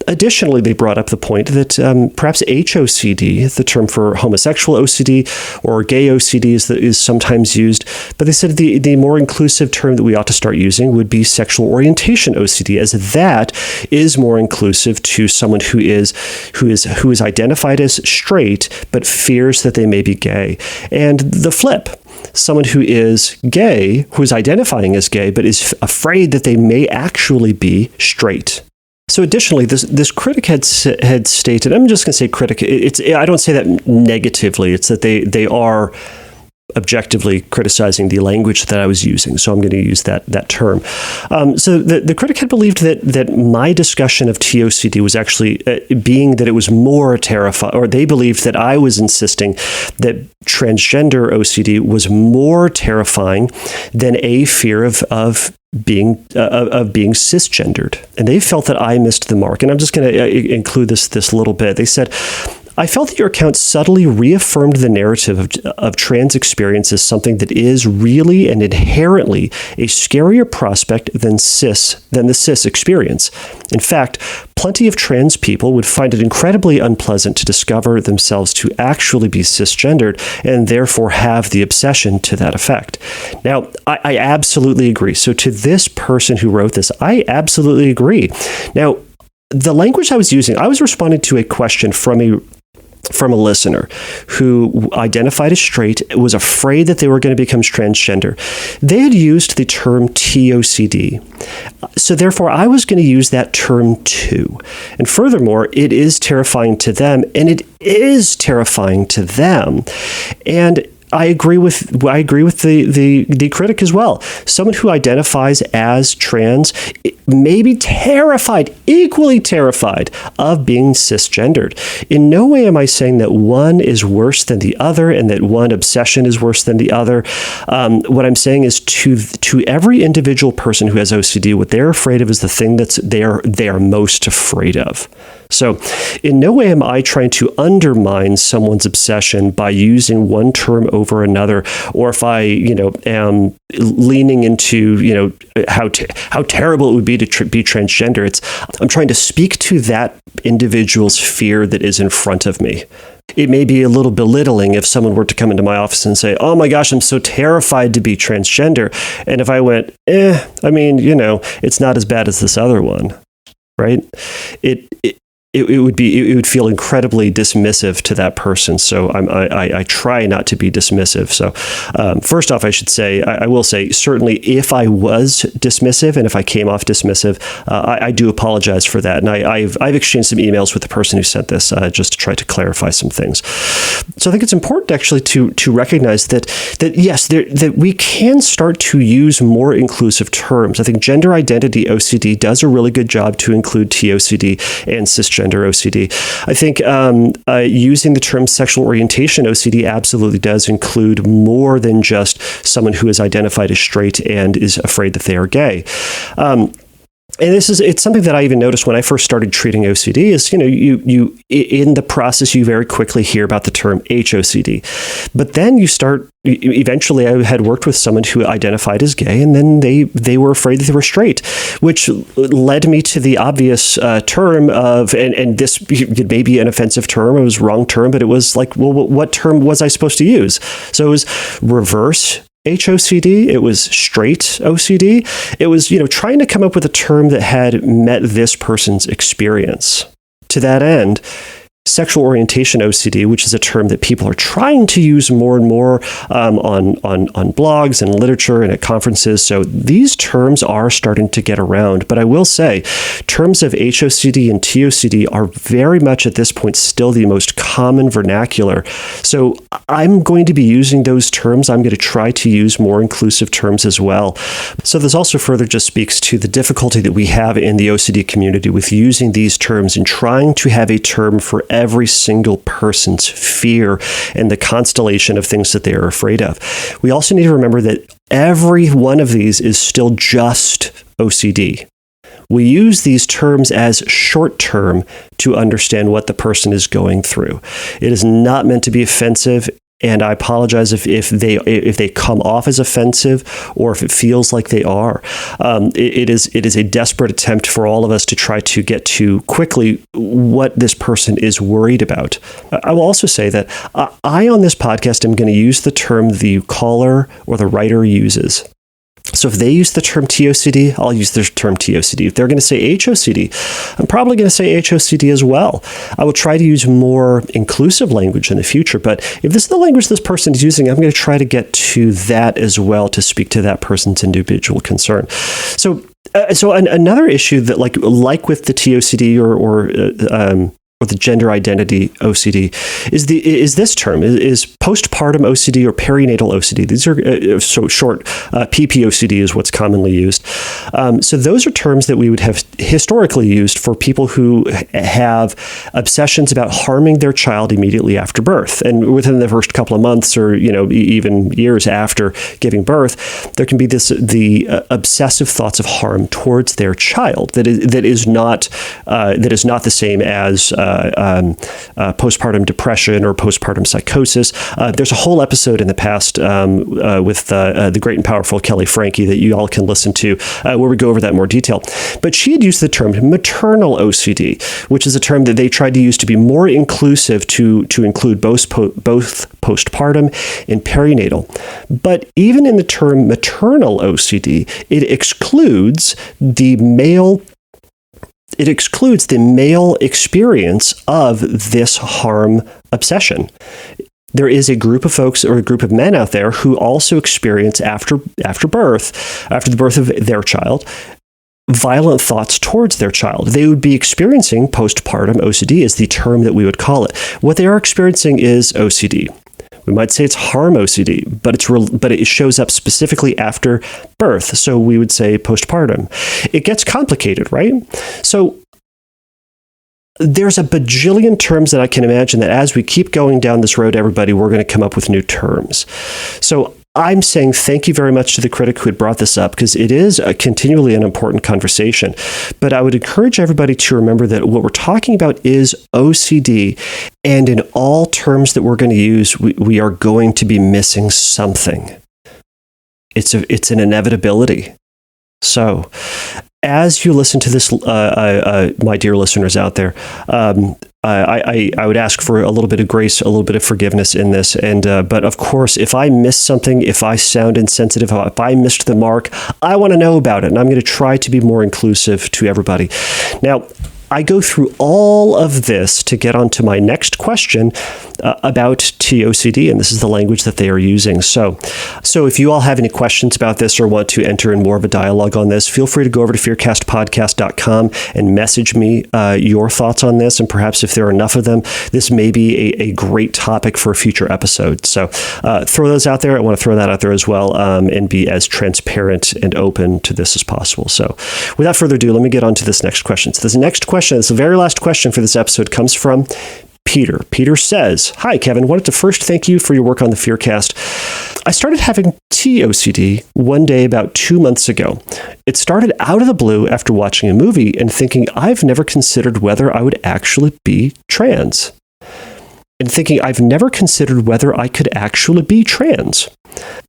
Additionally, they brought up the point that perhaps HOCD, the term for homosexual OCD or gay OCD is sometimes used, but they said the more inclusive term that we ought to start using would be sexual orientation OCD, as that is more inclusive to someone who is identified as straight but fears that they may be gay. And the flip, someone who is gay, who is identifying as gay, but is afraid that they may actually be straight. So additionally, this critic had stated, I'm just going to say critic, I don't say that negatively, it's that they are objectively criticizing the language that I was using, so I'm going to use that term. So the critic had believed that my discussion of TOCD was actually being that it was more terrifying, or they believed that I was insisting that transgender OCD was more terrifying than a fear of being cisgendered, and they felt that I missed the mark. And I'm just going to include this little bit. They said, I felt that your account subtly reaffirmed the narrative of trans experience as something that is really and inherently a scarier prospect than the cis experience. In fact, plenty of trans people would find it incredibly unpleasant to discover themselves to actually be cisgendered, and therefore have the obsession to that effect. Now, I absolutely agree. So to this person who wrote this, I absolutely agree. Now, the language I was using, I was responding to a question from a listener who identified as straight, was afraid that they were going to become transgender. They had used the term TOCD. So therefore, I was going to use that term too. And furthermore, it is terrifying to them, and it is terrifying to them. And I agree with the critic as well. Someone who identifies as trans may be terrified, equally terrified, of being cisgendered. In no way am I saying that one is worse than the other and that one obsession is worse than the other. What I'm saying is to every individual person who has OCD, what they're afraid of is the thing that they are most afraid of. So in no way am I trying to undermine someone's obsession by using one term over another, or if I, am leaning into, how terrible it would be to be transgender. I'm trying to speak to that individual's fear that is in front of me. It may be a little belittling if someone were to come into my office and say, oh my gosh, I'm so terrified to be transgender. And if I went, it's not as bad as this other one, right? It would feel incredibly dismissive to that person. So I try not to be dismissive. So first off, I will say, certainly if I was dismissive and if I came off dismissive, I do apologize for that. And I've exchanged some emails with the person who sent this just to try to clarify some things. So I think it's important actually to recognize that yes, that we can start to use more inclusive terms. I think gender identity OCD does a really good job to include TOCD and cisgender OCD. I think using the term sexual orientation OCD absolutely does include more than just someone who is identified as straight and is afraid that they are gay. And it's something that I even noticed when I first started treating OCD is, you in the process, you very quickly hear about the term HOCD, but then eventually I had worked with someone who identified as gay, and then they were afraid that they were straight, which led me to the obvious term of, and this may be an offensive term, it was a wrong term, but it was like, well, what term was I supposed to use? So it was reverse HOCD, it was straight OCD. It was, trying to come up with a term that had met this person's experience. To that end, sexual orientation OCD, which is a term that people are trying to use more and more on blogs and literature and at conferences. So these terms are starting to get around. But I will say, terms of HOCD and TOCD are very much at this point still the most common vernacular. So I'm going to be using those terms. I'm going to try to use more inclusive terms as well. So this also further just speaks to the difficulty that we have in the OCD community with using these terms and trying to have a term for every single person's fear and the constellation of things that they are afraid of. We also need to remember that every one of these is still just OCD. We use these terms as short term to understand what the person is going through. It is not meant to be offensive. And I apologize if they come off as offensive or if it feels like they are. It is a desperate attempt for all of us to try to get to quickly what this person is worried about. I will also say that I on this podcast am going to use the term the caller or the writer uses. So if they use the term TOCD, I'll use the term TOCD. If they're going to say HOCD, I'm probably going to say HOCD as well. I will try to use more inclusive language in the future, but if this is the language this person is using, I'm going to try to get to that as well to speak to that person's individual concern. So another issue that like with the TOCD or the gender identity OCD is this term is postpartum OCD or perinatal OCD. These are so short. PPOCD is what's commonly used. So those are terms that we would have historically used for people who have obsessions about harming their child immediately after birth, and within the first couple of months or even years after giving birth, there can be the obsessive thoughts of harm towards their child that is not the same as postpartum depression or postpartum psychosis. There's a whole episode in the past with the great and powerful Kelly Frankie that you all can listen to where we go over that in more detail. But she had used the term maternal OCD, which is a term that they tried to use to be more inclusive to include both postpartum and perinatal. But even in the term maternal OCD, it excludes the male experience of this harm obsession. There is a group of folks or a group of men out there who also experience after the birth of their child, violent thoughts towards their child. They would be experiencing postpartum OCD is the term that we would call it. What they are experiencing is OCD. We might say it's harm OCD, but it shows up specifically after birth. So we would say postpartum. It gets complicated, right? So there's a bajillion terms that I can imagine that as we keep going down this road, everybody, we're going to come up with new terms. So I'm saying thank you very much to the critic who had brought this up, because it is continually an important conversation. But I would encourage everybody to remember that what we're talking about is OCD. And in all terms that we're going to use, we are going to be missing something. It's an inevitability. So as you listen to this, my dear listeners out there, I would ask for a little bit of grace, a little bit of forgiveness in this. But of course, if I miss something, if I sound insensitive, if I missed the mark, I want to know about it. And I'm going to try to be more inclusive to everybody. Now, I go through all of this to get onto my next question about TOCD, and this is the language that they are using. So if you all have any questions about this or want to enter in more of a dialogue on this, feel free to go over to www.fearcastpodcast.com and message me your thoughts on this, and perhaps if there are enough of them, this may be a great topic for a future episode. So throw those out there. I want to throw that out there as well, and be as transparent and open to this as possible. So without further ado, let me get on to this next question. So this next question, this is the very last question for this episode, comes from Peter. Peter says, "Hi, Kevin. Wanted to first thank you for your work on the Fearcast. I started having TOCD one day about 2 months ago. It started out of the blue after watching a movie and thinking I've never considered whether I would actually be trans. And thinking I've never considered whether I could actually be trans.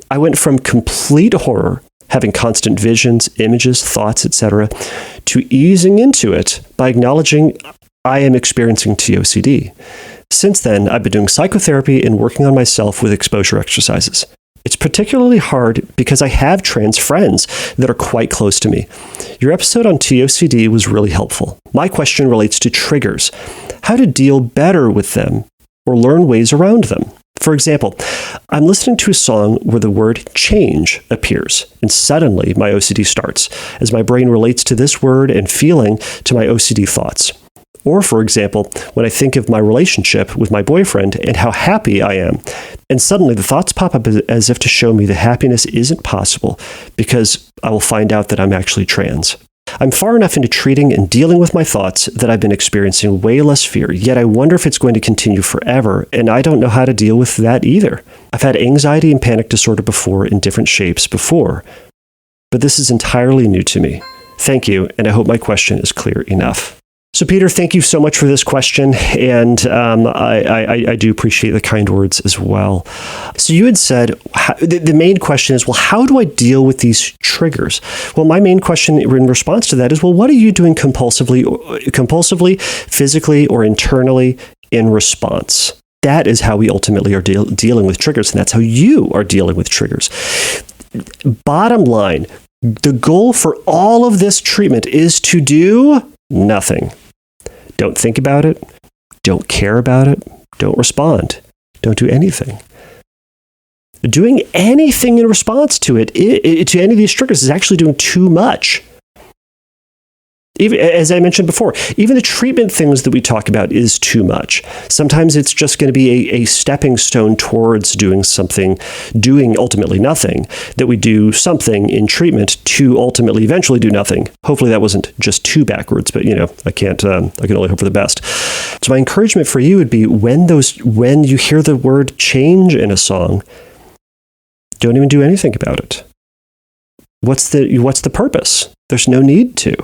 I went from complete horror, having constant visions, images, thoughts, etc., to easing into it by acknowledging I am experiencing TOCD. Since then, I've been doing psychotherapy and working on myself with exposure exercises. It's particularly hard because I have trans friends that are quite close to me. Your episode on TOCD was really helpful. My question relates to triggers, how to deal better with them or learn ways around them. For example, I'm listening to a song where the word change appears, and suddenly my OCD starts, as my brain relates to this word and feeling to my OCD thoughts. Or, for example, when I think of my relationship with my boyfriend and how happy I am, and suddenly the thoughts pop up as if to show me that happiness isn't possible because I will find out that I'm actually trans. I'm far enough into treating and dealing with my thoughts that I've been experiencing way less fear, yet I wonder if it's going to continue forever, and I don't know how to deal with that either. I've had anxiety and panic disorder before in different shapes before, but this is entirely new to me. Thank you, and I hope my question is clear enough. So, Peter, thank you so much for this question, and I do appreciate the kind words as well. So you had said, the main question is, well, how do I deal with these triggers? Well, my main question in response to that is, well, what are you doing compulsively, physically, or internally in response? That is how we ultimately are dealing with triggers, and that's how you are dealing with triggers. Bottom line, the goal for all of this treatment is to do nothing. Don't think about it. Don't care about it. Don't respond. Don't do anything. Doing anything in response to it, to any of these triggers, is actually doing too much. Even, as I mentioned before, even the treatment things that we talk about is too much. Sometimes it's just going to be a stepping stone towards doing ultimately nothing, that we do something in treatment to ultimately eventually do nothing. Hopefully that wasn't just too backwards, but I can only hope for the best. So my encouragement for you would be when you hear the word change in a song, don't even do anything about it. What's the purpose? There's no need to.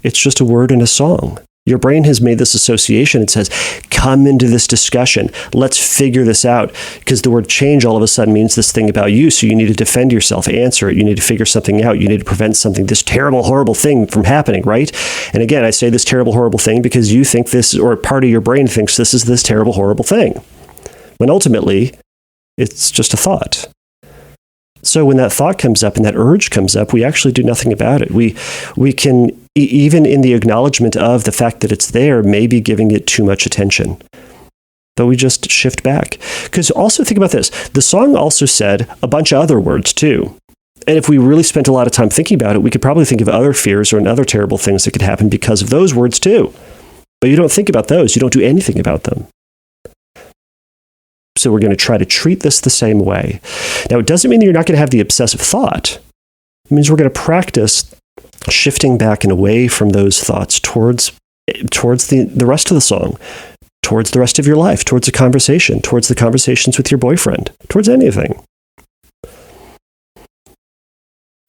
It's just a word in a song. Your brain has made this association. It says, come into this discussion. Let's figure this out. Because the word change all of a sudden means this thing about you. So you need to defend yourself, answer it. You need to figure something out. You need to prevent this terrible, horrible thing from happening, right? And again, I say this terrible, horrible thing because you think this, or part of your brain thinks this is this terrible, horrible thing. When ultimately, it's just a thought. So when that thought comes up and that urge comes up, we actually do nothing about it. We can, even in the acknowledgement of the fact that it's there, maybe giving it too much attention. But we just shift back. Because also think about this. The song also said a bunch of other words too. And if we really spent a lot of time thinking about it, we could probably think of other fears or other terrible things that could happen because of those words too. But you don't think about those. You don't do anything about them. So we're going to try to treat this the same way. Now, it doesn't mean that you're not going to have the obsessive thought. It means we're going to practice shifting back and away from those thoughts towards the rest of the song, towards the rest of your life, towards a conversation, towards the conversations with your boyfriend, towards anything.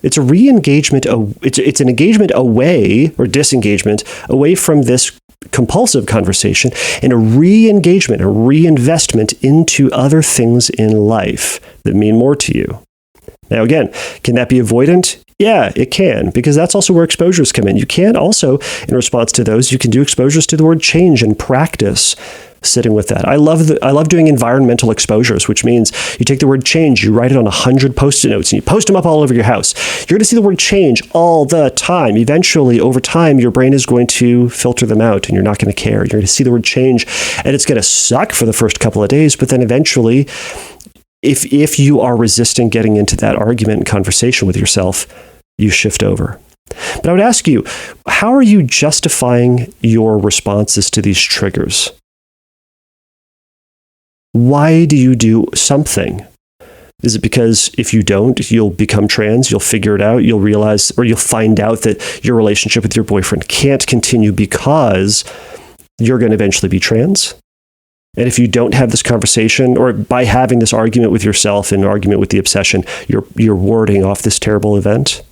It's a re-engagement. It's an engagement away, or disengagement, away from this compulsive conversation, and a re-engagement, a reinvestment into other things in life that mean more to you. Now, again, can that be avoidant? Yeah, it can, because that's also where exposures come in. You can also, in response to those, you can do exposures to the word change and practice sitting with that. I love doing environmental exposures, which means you take the word change, you write it on 100 Post-it notes, and you post them up all over your house. You're going to see the word change all the time. Eventually, over time, your brain is going to filter them out, and you're not going to care. You're going to see the word change, and it's going to suck for the first couple of days, but then eventually, if you are resisting getting into that argument and conversation with yourself, you shift over. But I would ask you, how are you justifying your responses to these triggers? Why do you do something? Is it because if you don't, you'll become trans, you'll figure it out, you'll realize, or you'll find out that your relationship with your boyfriend can't continue because you're going to eventually be trans? And if you don't have this conversation, or by having this argument with yourself and argument with the obsession, you're warding off this terrible event.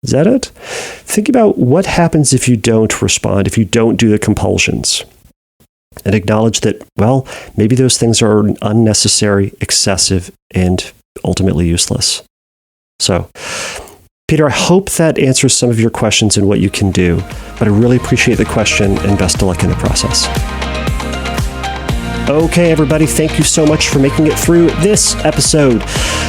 Is that it? Think about what happens if you don't respond, if you don't do the compulsions. And acknowledge that, well, maybe those things are unnecessary, excessive, and ultimately useless. So, Peter, I hope that answers some of your questions and what you can do. But I really appreciate the question, and best of luck in the process. Okay, everybody, thank you so much for making it through this episode.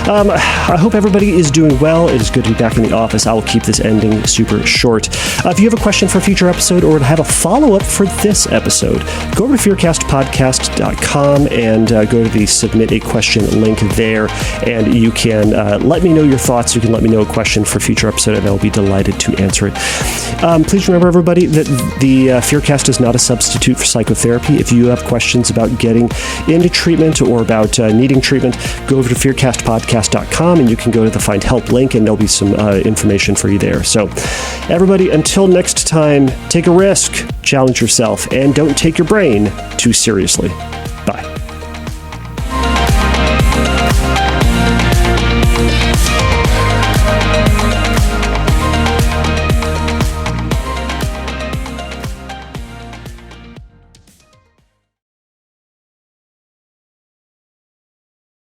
I hope everybody is doing well. It is good to be back in the office. I will keep this ending super short. If you have a question for a future episode or have a follow-up for this episode, go over to www.fearcastpodcast.com and go to the Submit a Question link there, and you can let me know your thoughts. You can let me know a question for a future episode, and I'll be delighted to answer it. Please remember, everybody, that the Fearcast is not a substitute for psychotherapy. If you have questions about getting into treatment or about needing treatment, go over to fearcastpodcast.com and you can go to the Find Help link, and there'll be some information for you there. So, everybody, until next time, take a risk, challenge yourself, and don't take your brain too seriously.